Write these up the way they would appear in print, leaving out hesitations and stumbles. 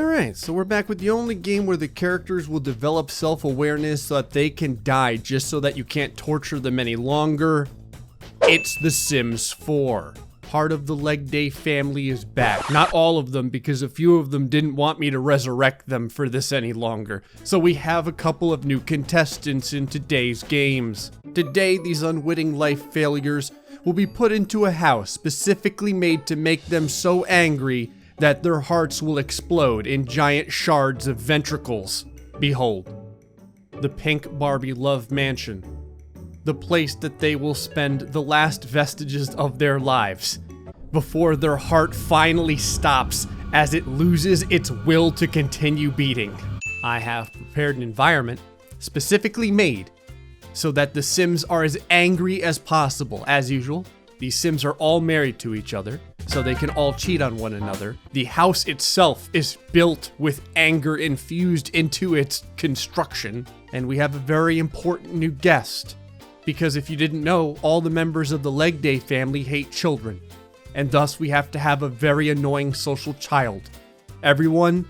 Alright, so we're back with the only game where the characters will develop self-awareness so that they can die just so that you can't torture them any longer. It's The Sims 4. Part of the Leg Day family is back. Not all of them, because a few of them didn't want me to resurrect them for this any longer. So we have a couple of new contestants in today's games. Today, these unwitting life failures will be put into a house specifically made to make them so angry that their hearts will explode in giant shards of ventricles. Behold, the Pink Barbie Love Mansion. The place that they will spend the last vestiges of their lives before their heart finally stops as it loses its will to continue beating. I have prepared an environment specifically made so that the Sims are as angry as possible. As usual, these Sims are all married to each other, so they can all cheat on one another. The house itself is built with anger infused into its construction, and we have a very important new guest. Because if you didn't know, all the members of the Leg Day family hate children, and thus we have to have a very annoying social child. Everyone,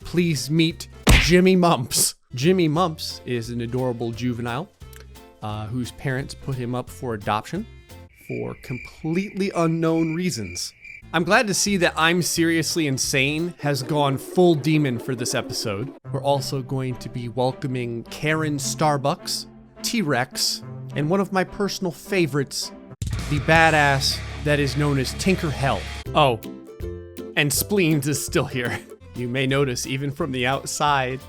please meet Jimmy Mumps. Jimmy Mumps is an adorable juvenile whose parents put him up for adoption for completely unknown reasons. I'm glad to see that I'm Seriously Insane has gone full demon for this episode. We're also going to be welcoming Karen Starbucks, T-Rex, and one of my personal favorites, the badass that is known as Tinker Hell. Oh, and Spleens is still here. You may notice, even from the outside,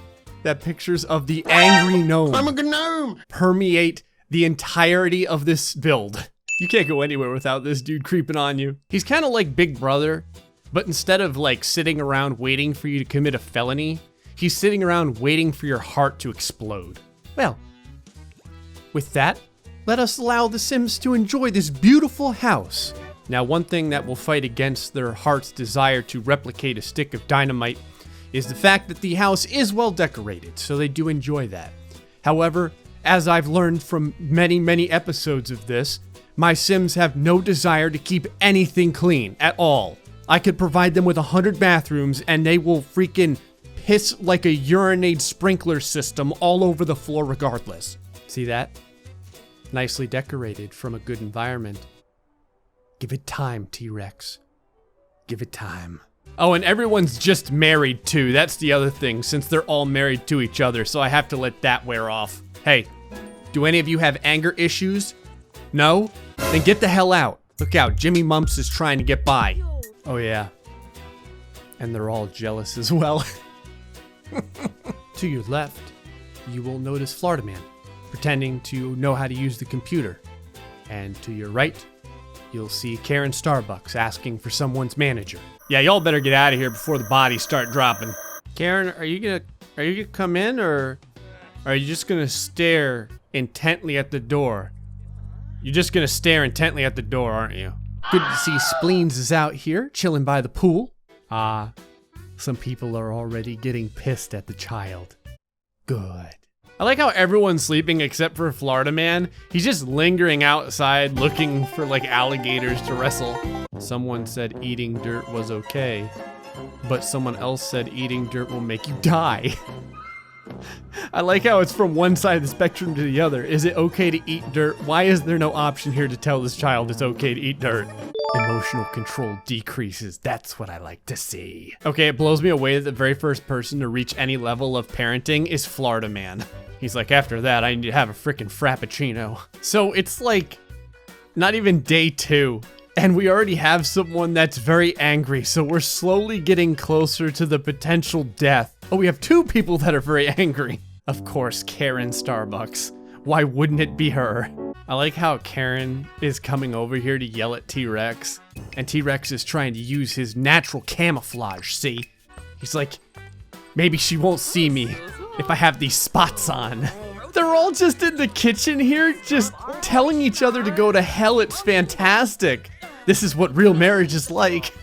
that pictures of the angry gnome, I'm a gnome, permeate the entirety of this build. You can't go anywhere without this dude creeping on you. He's kind of like Big Brother, but instead of like sitting around waiting for you to commit a felony, he's sitting around waiting for your heart to explode. Well, with that, let us allow the Sims to enjoy this beautiful house. Now, one thing that will fight against their heart's desire to replicate a stick of dynamite is the fact that the house is well decorated, so they do enjoy that. However, as I've learned from many episodes of this, my Sims have no desire to keep anything clean at all. I could provide them with 100 bathrooms and they will freaking piss like a urinate sprinkler system all over the floor regardless. See that? Nicely decorated from a good environment. Give it time, T-Rex. Give it time. Oh, and everyone's just married too. That's the other thing, since they're all married to each other, so I have to let that wear off. Hey, do any of you have anger issues? No? Then get the hell out. Look out, Jimmy Mumps is trying to get by. Oh yeah. And they're all jealous as well. To your left, you will notice Florida Man, pretending to know how to use the computer. And to your right, you'll see Karen Starbucks asking for someone's manager. Yeah, y'all better get out of here before the bodies start dropping. Karen, are you gonna come in, or are you just gonna stare intently at the door? You're just gonna stare intently at the door, aren't you? Good to see Spleens is out here, chilling by the pool. Some people are already getting pissed at the child. Good. I like how everyone's sleeping except for Florida Man. He's just lingering outside looking for like alligators to wrestle. Someone said eating dirt was okay, but someone else said eating dirt will make you die. I like how it's from one side of the spectrum to the other. Is it okay to eat dirt? Why is there no option here to tell this child it's okay to eat dirt? Emotional control decreases. That's what I like to see. Okay, it blows me away that the very first person to reach any level of parenting is Florida Man. He's like, after that, I need to have a freaking frappuccino. So it's like, not even day 2. And we already have someone that's very angry, so we're slowly getting closer to the potential death. Oh, we have 2 people that are very angry. Of course, Karen Starbucks. Why wouldn't it be her? I like how Karen is coming over here to yell at T-Rex, and T-Rex is trying to use his natural camouflage, see? He's like, maybe she won't see me if I have these spots on. They're all just in the kitchen here, just telling each other to go to hell. It's fantastic. This is what real marriage is like.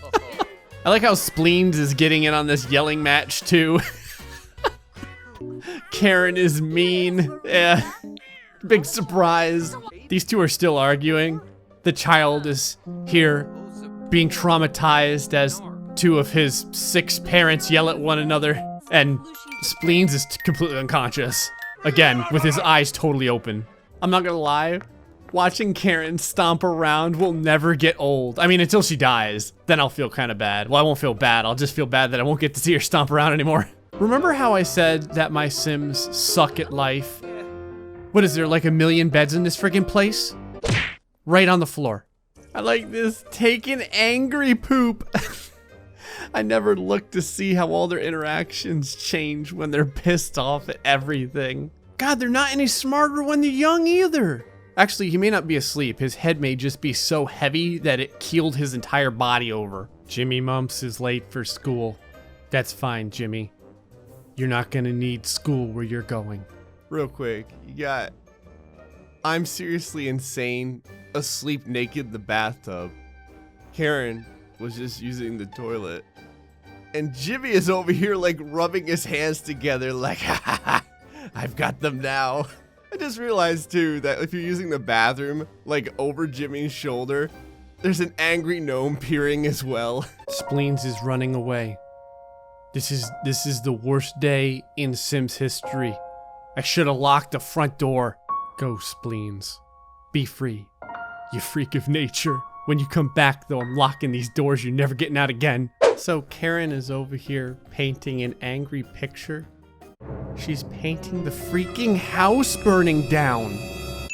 I like how Spleens is getting in on this yelling match too. Karen is mean. Yeah. Big surprise. These 2 are still arguing. The child is here being traumatized as two of his 6 parents yell at one another, and Spleens is completely unconscious. Again, with his eyes totally open. I'm not gonna lie, watching Karen stomp around will never get old. I mean, until she dies, then I'll feel kind of bad. Well, I won't feel bad, I'll just feel bad that I won't get to see her stomp around anymore. Remember how I said that my Sims suck at life? What is there, like 1 million beds in this friggin' place? Right on the floor. I like this taking angry poop. I never look to see how all their interactions change when they're pissed off at everything. God, they're not any smarter when they're young either. Actually, he may not be asleep. His head may just be so heavy that it keeled his entire body over. Jimmy Mumps is late for school. That's fine, Jimmy. You're not gonna need school where you're going. Real quick, you got I'm seriously insane, asleep naked in the bathtub. Karen was just using the toilet. And Jimmy is over here like rubbing his hands together like, ha ha ha, I've got them now. I just realized too that if you're using the bathroom like over Jimmy's shoulder, there's an angry gnome peering as well. Spleens is running away. This is the worst day in Sims history. I should have locked the front door. Go, Spleens. Be free. You freak of nature. When you come back though, I'm locking these doors. You're never getting out again. So Karen is over here painting an angry picture. She's painting the freaking house burning down.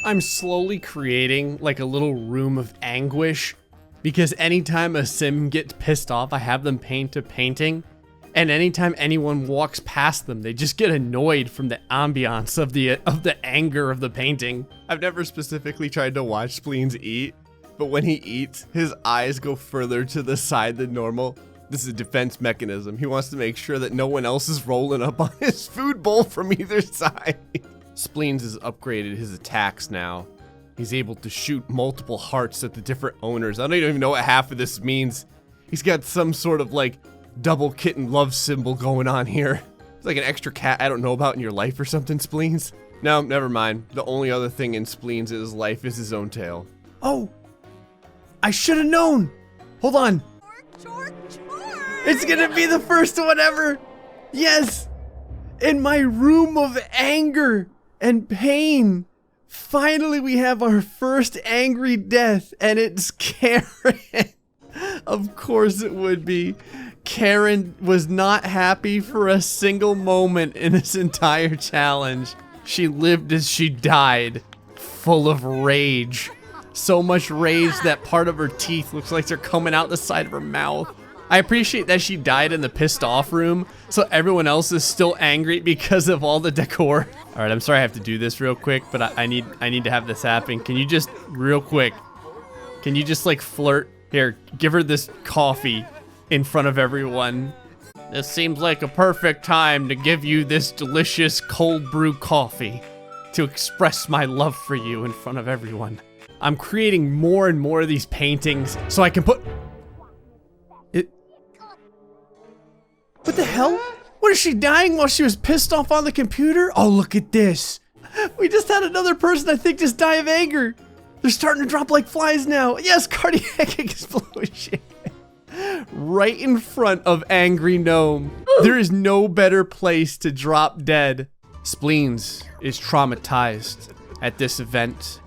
I'm slowly creating like a little room of anguish because anytime a Sim gets pissed off, I have them paint a painting. And anytime anyone walks past them, they just get annoyed from the ambiance of the anger of the painting. I've never specifically tried to watch Spleens eat, but when he eats, his eyes go further to the side than normal. This is a defense mechanism. He wants to make sure that no one else is rolling up on his food bowl from either side. Spleens has upgraded his attacks now. He's able to shoot multiple hearts at the different owners. I don't even know what half of this means. He's got some sort of like double kitten love symbol going on here. It's like an extra cat I don't know about in your life or something, Spleens. No, never mind. The only other thing in Spleens' life is his own tail. Oh, I should have known. Hold on. It's gonna be the first one ever. Yes. In my room of anger and pain, finally we have our first angry death, and it's Karen. Of course it would be. Karen was not happy for a single moment in this entire challenge. She lived as she died, full of rage. So much rage that part of her teeth looks like they're coming out the side of her mouth. I appreciate that she died in the pissed off room, so everyone else is still angry because of all the decor. All right, I'm sorry I have to do this real quick, but I need to have this happen. Can you just, real quick, can you just like flirt? Here, give her this coffee in front of everyone. This seems like a perfect time to give you this delicious cold brew coffee to express my love for you in front of everyone. I'm creating more and more of these paintings so I can put it. What the hell? What, is she dying while she was pissed off on the computer? Oh, look at this. We just had another person I think just die of anger. They're starting to drop like flies now. Yes, cardiac explosion. Right in front of Angry Gnome. There is no better place to drop dead. Spleens is traumatized at this event.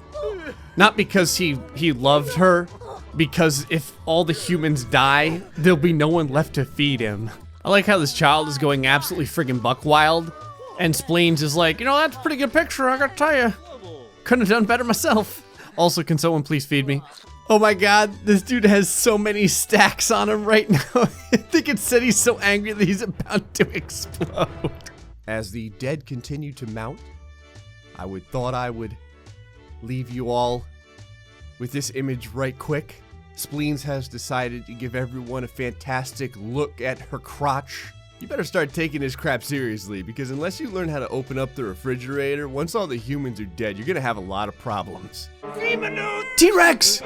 Not because he loved her, because if all the humans die, there'll be no one left to feed him. I like how this child is going absolutely friggin' buck wild, and Spleens is like, you know, that's a pretty good picture, I gotta tell you. Couldn't have done better myself. Also, can someone please feed me? Oh my god, this dude has so many stacks on him right now. I think it said he's so angry that he's about to explode. As the dead continue to mount, I thought I would leave you all with this image right quick. Spleens has decided to give everyone a fantastic look at her crotch. You better start taking this crap seriously, because unless you learn how to open up the refrigerator, once all the humans are dead, you're gonna have a lot of problems. T-Rex!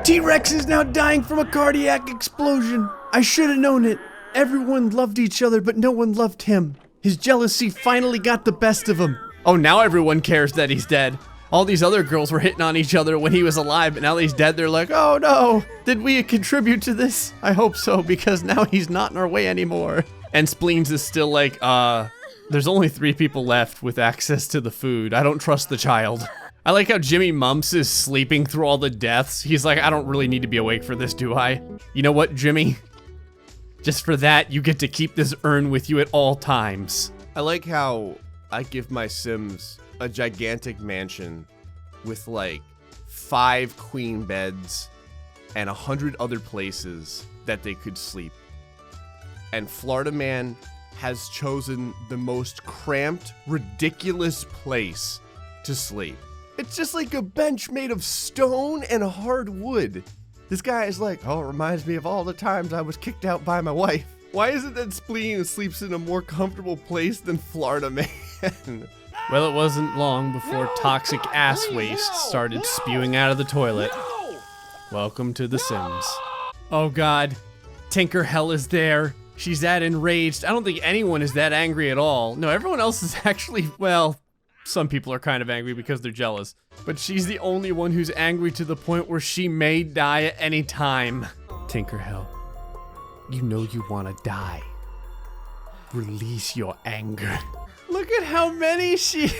T-Rex is now dying from a cardiac explosion. I should have known it. Everyone loved each other, but no one loved him. His jealousy finally got the best of him. Oh, now everyone cares that he's dead. All these other girls were hitting on each other when he was alive, but now that he's dead, they're like, oh no, did we contribute to this? I hope so, because now he's not in our way anymore. And Spleens is still like, there's only 3 people left with access to the food. I don't trust the child. I like how Jimmy Mumps is sleeping through all the deaths. He's like, I don't really need to be awake for this, do I? You know what, Jimmy? Just for that, you get to keep this urn with you at all times. I like how I give my Sims a gigantic mansion with like 5 queen beds and 100 other places that they could sleep. And Florida Man has chosen the most cramped, ridiculous place to sleep. It's just like a bench made of stone and hard wood. This guy is like, oh, it reminds me of all the times I was kicked out by my wife. Why is it that Spleen sleeps in a more comfortable place than Florida Man? Well, it wasn't long before toxic ass waste started spewing out of the toilet. Welcome to The Sims. Oh God, Tinker Hell is there. She's that enraged. I don't think anyone is that angry at all. No, everyone else is actually, well, some people are kind of angry because they're jealous. But she's the only one who's angry to the point where she may die at any time. Tinker Hell, you know you want to die. Release your anger. Look at how many she...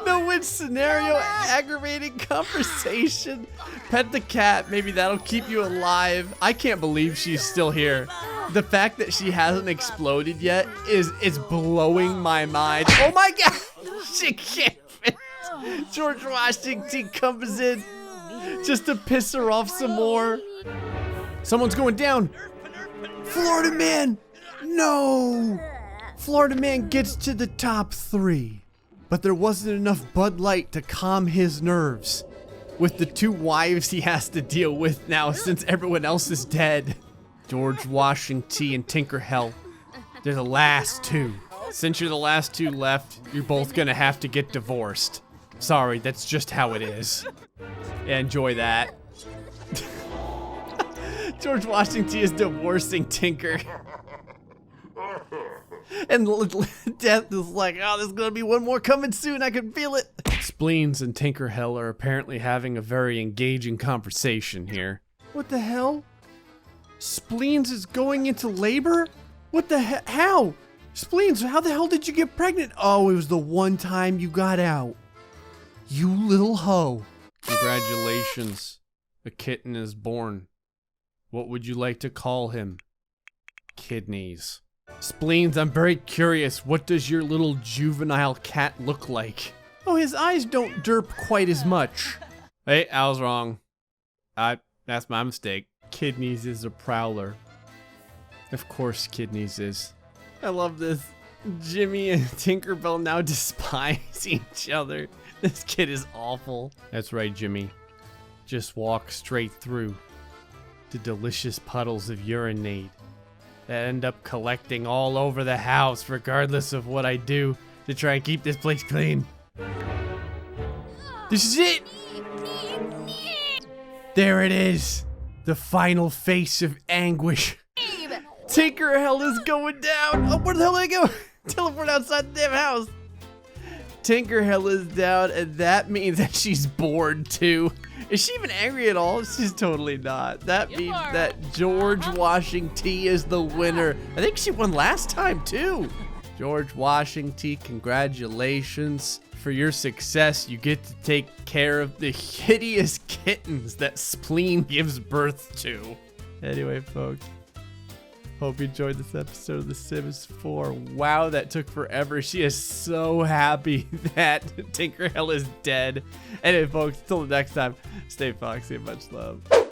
No-win scenario, aggravating conversation. Pet the cat, maybe that'll keep you alive. I can't believe she's still here. The fact that she hasn't exploded yet is blowing my mind. Oh my God, she can't fit. George Washington comes in just to piss her off some more. Someone's going down. Florida Man, no. Florida Man gets to the top 3. But there wasn't enough Bud Light to calm his nerves. With the 2 wives he has to deal with now since everyone else is dead. George Washington and Tinker Hell. They're the last 2. Since you're the last 2 left, you're both gonna have to get divorced. Sorry, that's just how it is. Yeah, enjoy that. George Washington is divorcing Tinker. And Death is like, oh, there's gonna be one more coming soon, I can feel it. Spleens and Tinker Hell are apparently having a very engaging conversation here. What the hell? Spleens is going into labor? What the hell? How? Spleens, how the hell did you get pregnant? Oh, it was the one time you got out. You little hoe. Congratulations. A kitten is born. What would you like to call him? Kidneys. Spleens, I'm very curious. What does your little juvenile cat look like? Oh, his eyes don't derp quite as much. Hey, I was wrong. That's my mistake. Kidneys is a prowler. Of course Kidneys is. I love this. Jimmy and Tinkerbell now despise each other. This kid is awful. That's right, Jimmy. Just walk straight through the delicious puddles of urinate that end up collecting all over the house regardless of what I do to try and keep this place clean. This is it! There it is! The final face of anguish. Tinker Hell is going down! Oh, where the hell did I go? Teleport outside the damn house! Tinker Hell is down, and that means that she's bored too. Is she even angry at all? She's totally not. That means that George Washington is the winner. I think she won last time too. George Washington, congratulations. For your success, you get to take care of the hideous kittens that Spleen gives birth to. Anyway, folks, hope you enjoyed this episode of The Sims 4. Wow, that took forever. She is so happy that Tinker Hell is dead. Anyway, folks, till the next time, stay foxy and much love.